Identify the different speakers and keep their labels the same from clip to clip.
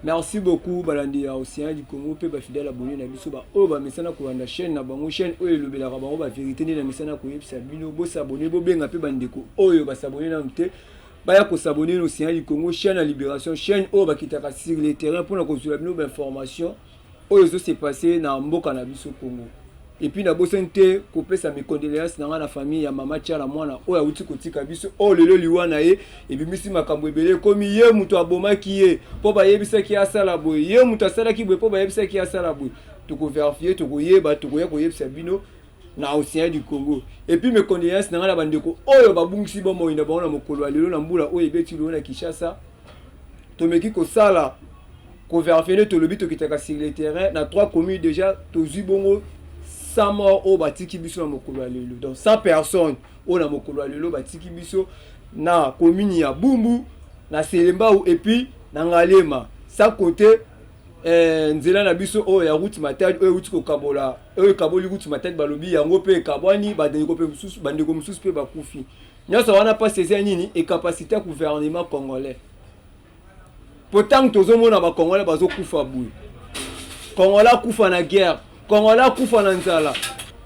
Speaker 1: Merci beaucoup balandi ya Océan du Congo pe ba fidèle abonné na biso ba o ba mesana ko na chaîne na bango chaîne oyo lobela bango ba vérité ni na mesana ko yebisa bino bo s'abonner bo benga pe bandeko oyo ba s'abonner na mte ba ya ko s'abonner na Océan du Congo chaîne à Libération chaîne oyo ba kitaka sur le terrain pour na kozula bino ba information oyo zo s'est passé na mboka na biso Congo. Et puis na bosente ko pesa mes condoléances na la famille ya mama tia la mwana oyo uti kotika biso o lelo liwana ye et puis misi makambo ebele komi ye muto aboma ki ye po ba yebisa ki asala boy ye muto asala ki boy po ba yebisa ki asala boy to ko vérifier to ko yeba to ko ya ko yebisa bino na Océan du Congo. Et puis mes condoléances na la bandeko oyo babungisi bomo ina ba na mokolo lelo na mbula oyo ebeti lo na Kinshasa to meki ko sala ko vérifier to lobi to kitaka sur le terrain na 3 communes déjà to zibongo 100 morts au batiki biso na mokolo lelo donc 100 personnes au na mokolo lelo batiki biso na commune ya Bumbu na Selemba et puis na Ngalema ça côté nzela na biso o ya route matadi o route ko kabola o kaboli route matadi balobi yango pe kabwani bandeko pe mususu bandeko mususu pe bakufi nyasa wana pas saisir nini et capacité à gouvernement congolais pourtant tozomona ba congolais bazokufa boui congolais kufa na guerre Congolais kufa na nzala,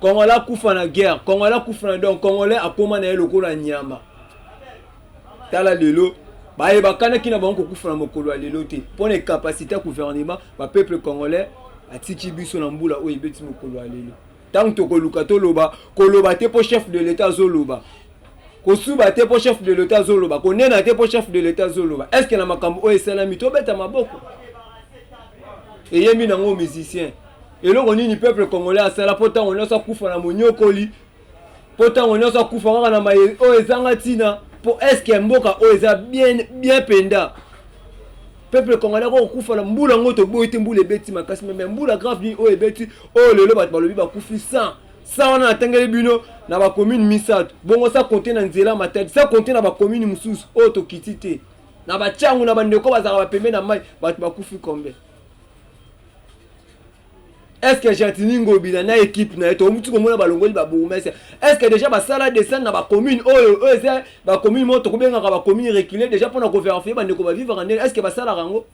Speaker 1: Congolais kufa na guerre, Congolais kufa na donc Congolais akoma na lokola nyama. Tala lelo, ba e bakana kina bango kufa na mokolo lelo te. Pour les capacités à gouvernement, ba peuple congolais atiki biso na mbula o ebeti mokolo lelo. Tant to koluka to loba, koloba te po chef de l'état zoloba. Kosuba te po chef de l'état zoloba, konena te po chef de l'état zoloba. Est-ce que na makambo o esalami to beta maboko? Et yemi na ngo musicien. Et là, on est le peuple congolais à ça, pourtant on a ça koufa na monyokoli, pourtant on a ça koufa na maye, oh ezangatina, pour est-ce que mboka oh eza bien penda. Peuple congolais on koufa na mbula ngoto boite mbula beti makasi mais mbula grave ni oh ebeti oh lelo bat balobi ba kufi 100 on a atengeli bino na ba commune misato. Bongo ça compter na nzela matadi, ça compter na ba commune mususu oh to kitite. Na ba changu na bandeko bazaka ba pembe na mai bat ba kufi kombe. Est-ce que Jatiningo bila na équipe na to mutu ko mona balongoli ba boumese est-ce que déjà ba sala descend na ba commune oyo eza ba commune moto ko benga ba commune reculée déjà pour na ko vérifier ba ndeko ba vivre en est-ce que ba sala rango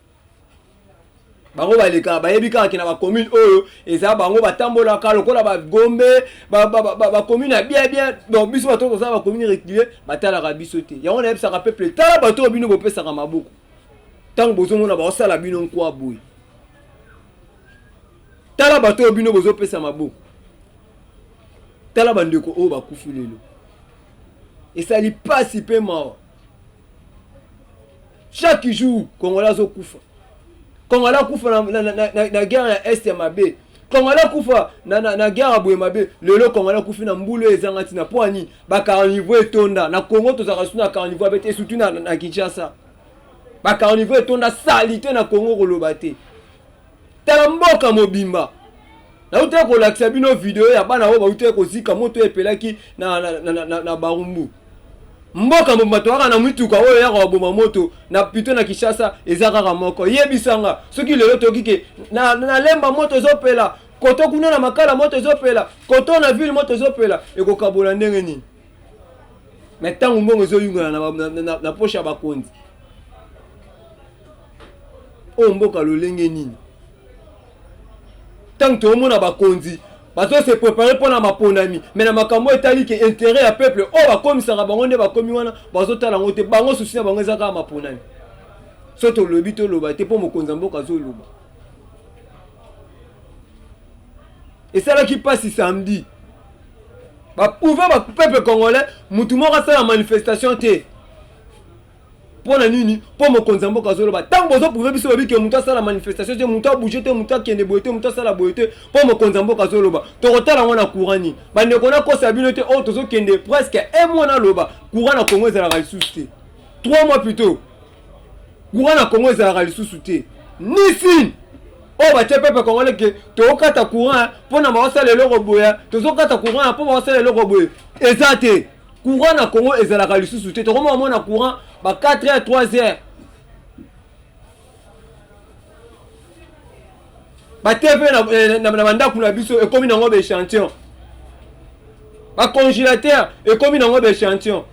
Speaker 1: bango ba leka ba yebika ki na ba commune oyo eza bango ba tambola ka lokola ba gombe ba commune bien donc biso ba to ba commune reculée ba tala ka biso te ya on a ebisa ka peuple tala ba to bino bo pesa ka maboko tango bozo mona ba sala bino nkwa boy tala bato bino bozo pesa maboko tala bandeko o bakufi lelo et ça li pas si peu mort chaque jour Congolais zo kufa Congolais kufa na guerre ya est ya mabe Congolais kufa na guerre ya boye mabe lelo Congolais kufi na mbulu ezangati na poani ba carnivore etonda na Congo tozaka suna carnivore bete surtout na Kinshasa ba carnivore etonda salité na Congo kolobate tala mboka mobimba na uta ko lakisa bino video ya bana wo ba uta ko zika moto epelaki na barumbu mboka mobimba to aka na mituka oyo ya ko boma moto na pito na Kinshasa ezaka ka moko yebisanga soki lelo tokike na lemba moto zopela koto kuna na makala moto zopela koto na ville moto zopela eko kabola ndenge ni mais tangu mbongo zo yunga na poche ya bakonzi o mboka lolenge nini tant que on a bakonzi bato se préparer pour na maponami mais na makambo etali ke intérêt ya peuple o ba komisa ka bango nde ba komi wana bazo tala ngote bango susi na bango ezaka maponami soto lobi to loba te po mokonza mboka zo loba et ça là qui passe samedi ba pouvoir ba peuple congolais mutu moko sa la manifestation te pour la nini pour mon konzambo kazoloba tant bozo pouvez biso lobi ke muta sala manifestation te muta bouger te muta kende boite muta sala boite pour mon konzambo kazoloba to rotala wana courani bande kona ko sabino te o tozo kende presque un mois na loba courant na Congo ezala lisusu 3 mois plus tôt courant na Congo ezala lisusu te nisine o ba te pepe congolais ke to kata courant pour na ba sala le roboya tozo kata courant pour ba sala le roboya ezate courant na Congo ezala lisusu te to koma mona courant ba 4h 3h ba TV na banda kuna biso e komi na ngo be échantillon ba congélateur e komi na ngo be échantillon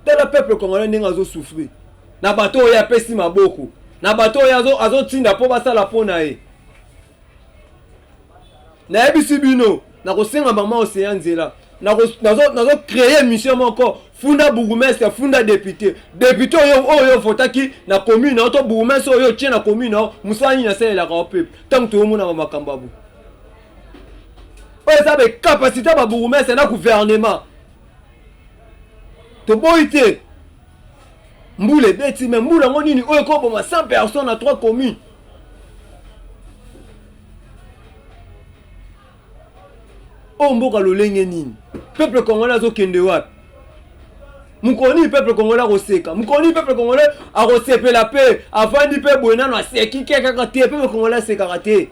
Speaker 1: tel peuple congolais ndinga zo souffrir na bato ya pesi maboko na bato oyo azotinda mpo basala mpo na ye. Nayebisi bino nakosenga mama Océan Nzela nazo créer mission moko funda bourgmestre funda député oyo votaki na commune oto bourgmestre oyo tie na commune musani na sala ka peuple tant to mona makambo abu oyo ça be capacité ba bourgmestre na gouvernement to boité mbule beti mais mbula ngonini oyo ko boma 100 personnes à 3 communes. O mboka lolenge nini peuple congolais azokende wapi? Mukoni peuple congolais akoseka, mukoni peuple congolais akosepela pe avandi pe boyena na seki kaka te peuple congolais asekaka te.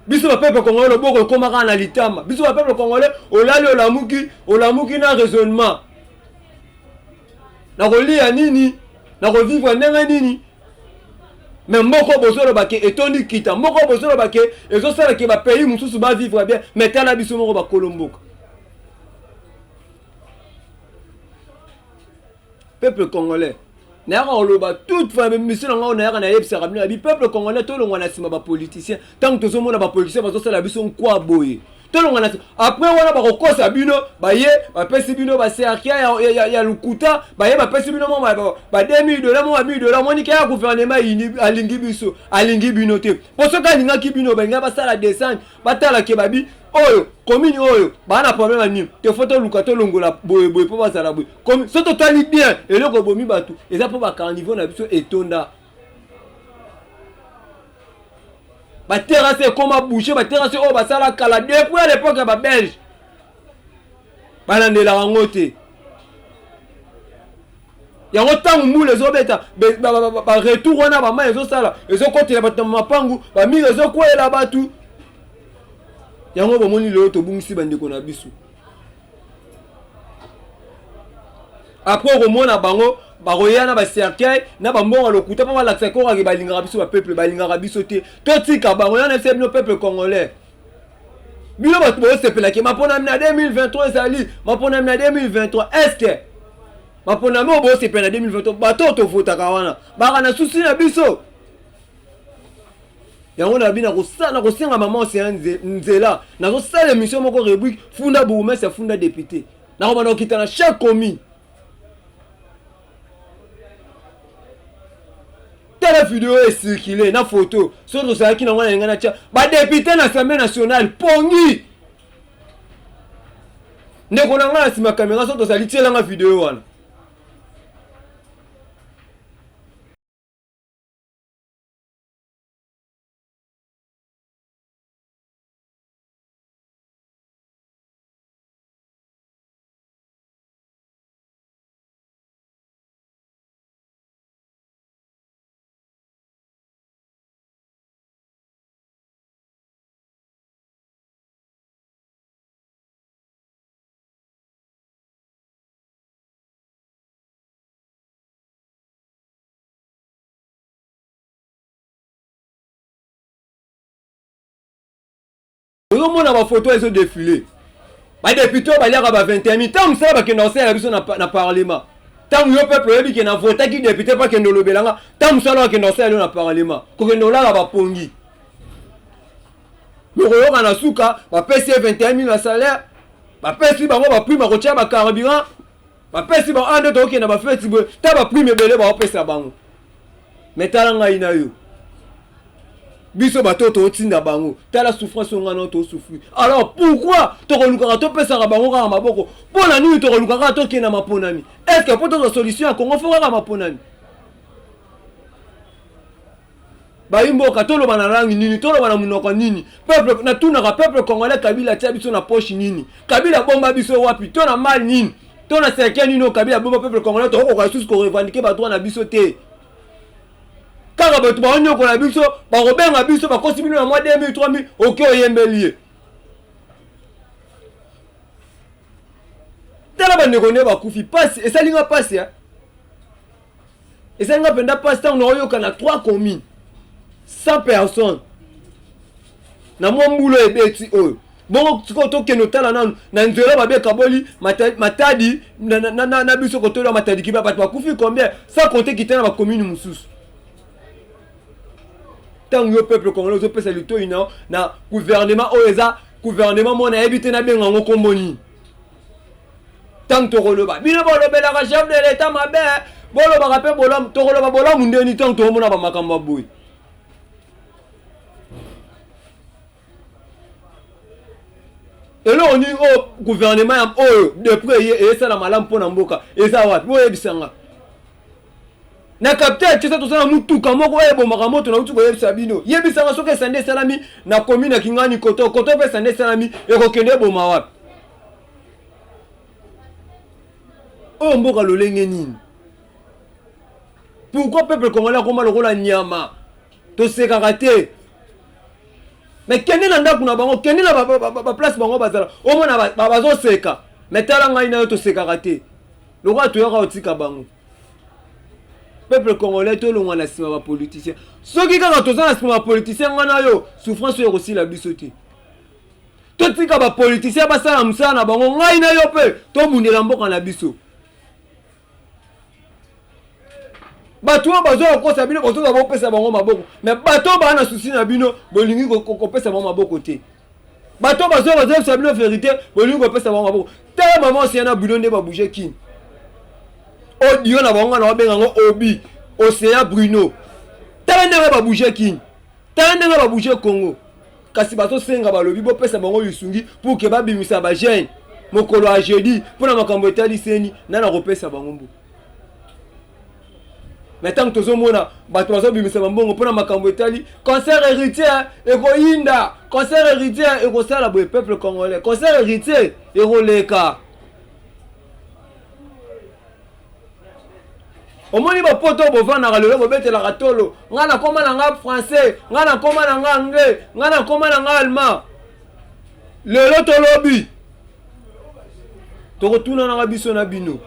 Speaker 1: Biso ba peuple congolais loboko ekomaka na litama, biso ba peuple congolais olali olamuki na raisonnement na kolia nini na kovivre ndenge nini. Mais moko bozolo bake etondi kita moko bozolo bake ezosala ke ba pays mususu ba vivre bien mais tala biso moko ba kolomboka. Peuple congolais nayaka oloba toute famille mission nga nayaka na yebisa kabina bi peuple congolais to longwa na sima ba politiciens tant que tozomona ba politiciens bazosala biso nkwa boye to longwa na après wana ba kokosa bino baye ba pesi bino ba serkia ya lukuta baye ba pesi bino mo ba $2000 mo $1000 moni ke ya gouvernement ini alingi biso alingi bino te posoka ninga ki bino ba nga ba sala descendre batala ke babi oyo commune oyo bana problème ani te photo lukato longola boye po basala boye comme soto tali bien eloko bomi batu eza po ba carnivore na biso etonda ba terrasse comme boucher ba terrasse oyo basala kala depuis à l'époque ba belge balandela ngote yango tangu mule ezobeta ba retour wana ba ma ezosala ezokotela bato mapangu ba mi ezokwela batu yango bomoni lelo tobungisi bandeko na biso après komona bango baroyana ba cercueil na bambonga lokuta pa balakisa ko ka balingaka biso ba peuple balingaka biso te totika bango yana se bino peuple congolais bino bato bo sepela ke mapona na 2023 ezali mapona na 2023 est ce mapona mo bo sepela na 2023 bato to votaka wana baka na susi na biso. Yango na bina ko senga mama Océan Nzela na ko sala émission moko rubrique funda bourgmestre funda député na ko bana okita na chaque commune telle vidéo est circulée na photo so ça qui na ngana ngana tia ba député na Assemblée nationale pongi ndeko na ngana sima caméra so to sali tiela nga vidéo wana. Vous mona ba photo ezo défilé ba député ba liaka ba 21 000 tant ça ba ke na sala biso na parlement tant yo peuple yebi ke na voter ki député pas ke ndolobelanga tant ça ke na sala na parlement ko ke ndola ba pongi le royo na suka ba pesi 21 000 na salaire ba pesi bango ba prime ko tia ba carburant ba pesi ba ande to ke na ba feti bo ta ba prime belé ba pesa bango metalanga ina yo biso bato to tinda bango tala souffrance ngana to souffrir. Alors pourquoi to kolukaka to pesa bango ka maboko pona nini to kolukaka to kena maponami est-ce que poto solution Congo fo ka maponami baimboka to lo bana rangi nini to lo bana munoko nini peuple na tunaka peuple congolais Kabila tia biso na poche nini Kabila bomba biso wapi to na mal nini to na cercle nini Kabila bomba peuple congolais to ko sous ko revendiquer ba droit na biso te. Kaka bato ba onyo ko na biso ba robenga biso ba kosi bino na mois 2000 3000 OK oyembelier tala ba ndeko ne ba kufi passe et ça linga passe ya et ça linga penda passe tant no yoka na 3 communes 100 personnes na mo mbulo ebeti oyo Bon to kenotala na nzela ba be kaboli matadi na biso kotola matadi ki ba bakufi combien sans compter kitana ba commune mususu. Tant le peuple congolais zo pesa lito ina na gouvernement oeza gouvernement mona ebité na benga ngo komboni. Tant to roloba bino bolobela ka chef de l'état mabe boloba ka pe bolam to roloba bolam ndeni tant to mona ba makamba boy. Et là on dit au gouvernement depuis et ça la malam pona mboka et ça wapi mo yebisanga na capteur tu sais tout ça na mutuka moko ebomaka moto na utuko yebisa bino yebisanga soke sande salami na commune ya Kingani koto pe sande salami ekokende boma wapi o mboka lolenge nini pourquoi peuple congolais koma lokola nyama to sekaka te mais kende na ndako na bango kende na ba place bango bazala o mona bazo seka mais tala ngai na yo to sekaka te lokwa to yoka otika bango peuple congolais to longwa na sima ba politicien soki kaka to za na sima ba politicien ngana yo souffrance yo aussi la biso te to tika ba politicien ba sala musala na bango ngai na yo pe to bundela mboka na biso bato bazo kosa bino bato ba pesa bango maboko mais bato ba na souci na bino bolingi ko pesa bango maboko te bato bazo sa bino vérité bolingi ko pesa bango maboko te maman si na bino nde ba bouger kin audio na bango na benga ngo obi Océan Bruno te ndenge ba bouger kin te ndenge ba bouger Congo kasi bato senga ba lobi bo pesa bango yusungi pour que ba bimisa ba jeune mokolo a jeudi pour na makambo etali seni na repesa bango mbu. Mais tant que tout mona bato bazo bimisa mbongo pona makambo etali concert héritier ekoyinda concert héritier ekosala boye peuple congolais concert héritier ekoleka omoni ba poto bovana ka lelo bobetela ka tolo ngana koma na nga français ngana koma na nga anglais ngana koma na nga allemand lelo tolobi to tuna na biso na bino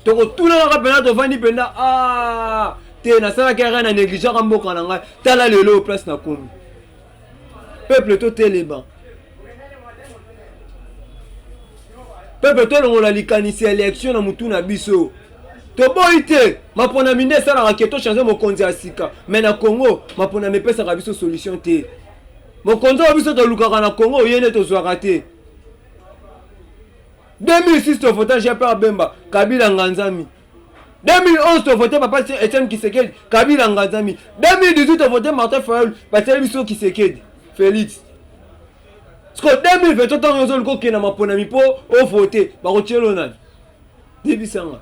Speaker 1: toko tuna na pena to vandi penda te na sala ke na négligence ka mboka na ngai tala lelo place na komi peuple to teleba peuple to longola likanisi élection na mutu na biso to boite mapona minde sala ka keto changer mokonzi asika mais na Congo mapona mepesa ka biso solution te mokonzi wa biso to lukaka na Congo yene to zwaka te 2006 to voté Jean-Pierre Bemba Kabila Nganzami 2011 to voté Papa Etienne Kisekedi Kabila Nganzami 2018 to voté Martin Fayulu Papa Biso Kisekedi Félix Parce que 2020 to yozo liko kena mapona mi po o voté ba kotielo nani débisanga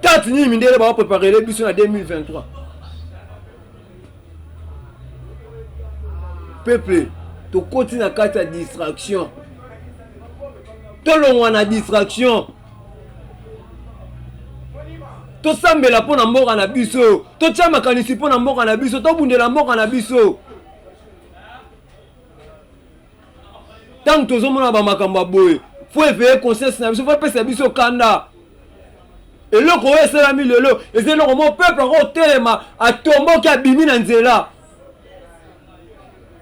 Speaker 1: tatu ni mindele ba préparer les biso na 2023 peuple to continue na carte de distraction to longwa na distraction to sambela pona mboka na biso to tia makanisi pona mboka na biso to bundela mboka na biso tant que tozomona ba makambo boye faut éveiller conscience na biso faut pesa biso kanda eloko esalami lelo ezelo mo peuple ko telema atomboki abimi na nzela.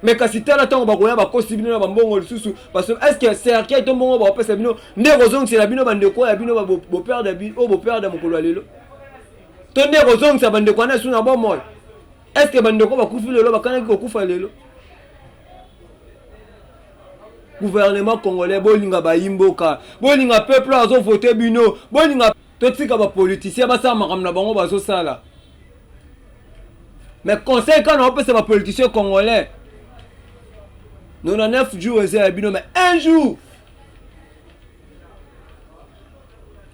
Speaker 1: Mais kasi tala tango bakoya bakosi bino na bambongo lisusu parce que est-ce que c'est arcade to mbongo ba pesa bino ndeko zong c'est la bino bandeko ya bino ba bo père de bino bo père de mokolo lelo to ndeko zong c'est bandeko na suna bo moy est-ce que bandeko ba kufi lelo bakana ki kufa lelo gouvernement congolais bolinga ba imboka bolinga peuple azo voter bino bolinga to tika ba politicien ba sa makamna bango bazo sala mais conseil quand on peut c'est ba politicien congolais 99 jours et bino mais un jour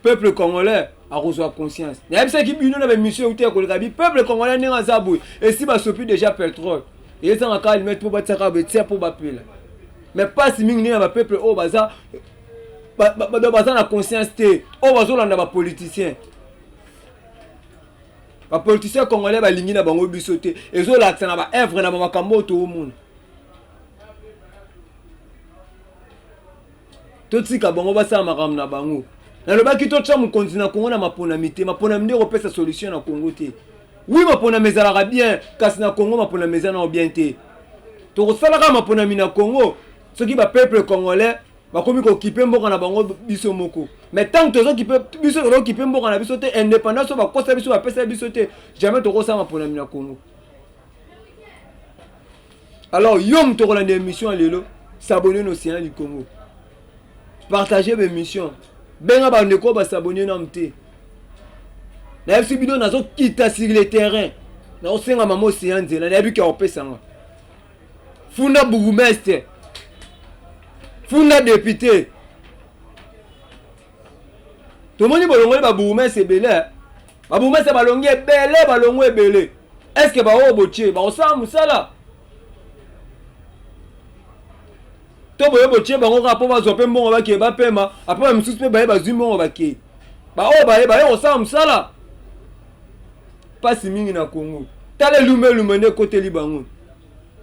Speaker 1: peuple congolais a reçu conscience il y a qui bino na mission uté ko le peuple congolais n'est pas abou et si ba sopi déjà pétrole et ça encore il met pour battre ka betia pour bapela mais pas si mingi na ba peuple o baza baza na conscience té o bazo landa ba politicien ba politicien congolais ba lingi na bango bisoté et zo la na ba œuvre na ba makambo to monde totika bango basa makam na bango na lobaki to tsa mokonzi na Congo na mapona mite mapona minde ko pesa solution na Congo te oui mapona mezalaka bien kasi na Congo mapona mezana bien te tokosalaka mapona mina Congo soki ba peuple congolais bakomi kokipe mboka na bango biso moko mais tant que biso tozokipe mboka na biso te indépendance bakosa biso bapesa biso te jamais tokosala mapona mina Congo. Alors yom tokolanda émission lelo s'abonner no Océan du Congo partager mes missions benga bandeko ba s'abonner na mte na yebisi bino nazo kita sur le terrain na osenga mama Océan nzela na yebiki opesanga funda bourgmestre funda député tomoni bolongoli ba bourgmestre ebele ba bourgmestre balongi ebele balongo ebele est-ce que ba o botie ba osala musala to boye botie bango rapo bazwa pe mbongo bake bapema après misusu pe baye bazwi mbongo bake ba o baye osala musala pasi mingi na Congo tala lume ne kote li bango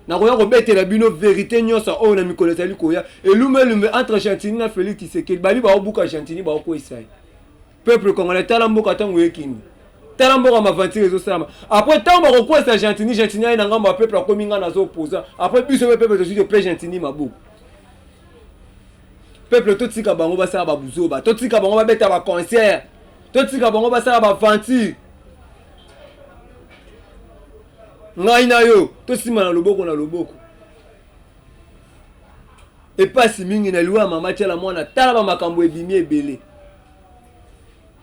Speaker 1: na koya ko betela bino vérité nyonso o na mikolo tali koya et lume entre Argentine na Félix Tshisekedi babi ba obuka Argentine ba ko isai peuple congolais tala mboka tango yekini tala mboka maventure zo sama après tant ba ko kwesa Argentine ina ngamba peuple akominga na zo opposa après biso peuple to suite plein Argentine mabuku peuple to tika bango basala ba buzoba to tika bango ba beta ba concert to tika bango basala ba aventure ngai na yo to sima na loboko et pasi mingi na liwa mama tia la mwana tala ba makambo ebimi ebele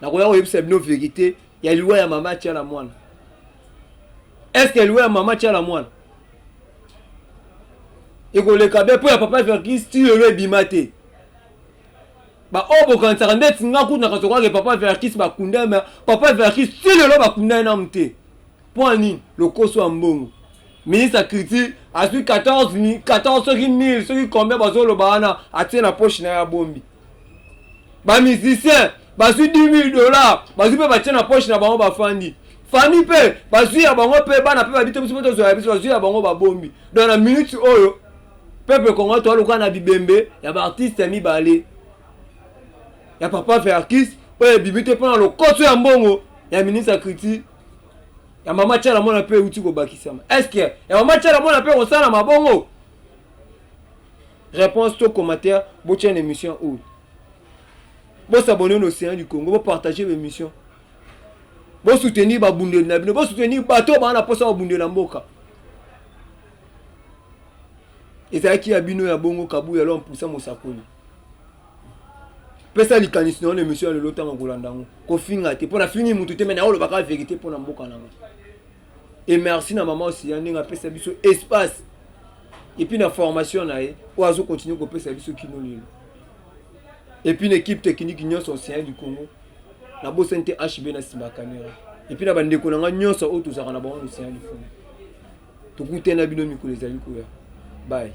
Speaker 1: na koya oyebisa bino vérité ya liwa ya mama tia la mwana est-ce que liwa ya mama tia la mwana ekoleka be po ya papa Verkis ti lelo ebima te ba obo kansaka ndeti nga kuna kasoka ke papa Verkis bakunda mais papa Verkis ti lelo bakunda na mte point nini lokoso ambongo ministre critique a su 14 000 ceux qui combien bazolo bana atie na poche na ya bombi ba musicien ba su $10,000 ba su pe ba tie na poche na bango ba fandi fami pe ba su ya bango pe bana pe ba bito biso to zo ya biso ba su ya bango ba bombi dans la minute oyo peuple congolais to loka na bibembe ya ba artiste mi balé ya papa Verkis oyo bibite pona lokoso ya mbongo ya ministre critique ya mama tchala mona pe uti ko bakisama est-ce que ya mama tchala mona pe osala mabongo réponse to commentaire bo tient émission ou bo s'abonner au Océan du Congo bo partager l'émission bo soutenir ba bundeli na bino bo soutenir bato ba na posa ba bundeli na mboka ezaki ya bino ya bongo kabu ya lom poussa mosakoli pesa likanisi na émission le lotanga kolandango ko finga te pona fini mutu te mena olo baka vérité pona mboka nanga et merci na maman aussi ndinga pesa biso espace et puis na formation na ye oazo continuer ko pesa biso kino lilo et puis une équipe technique nyonso Océan du Congo na bo sente HB na sima caméra et puis na bandeko nanga nyonso o tuzaka na bango Océan du Congo to kutena bino mikolo ezali koya bye.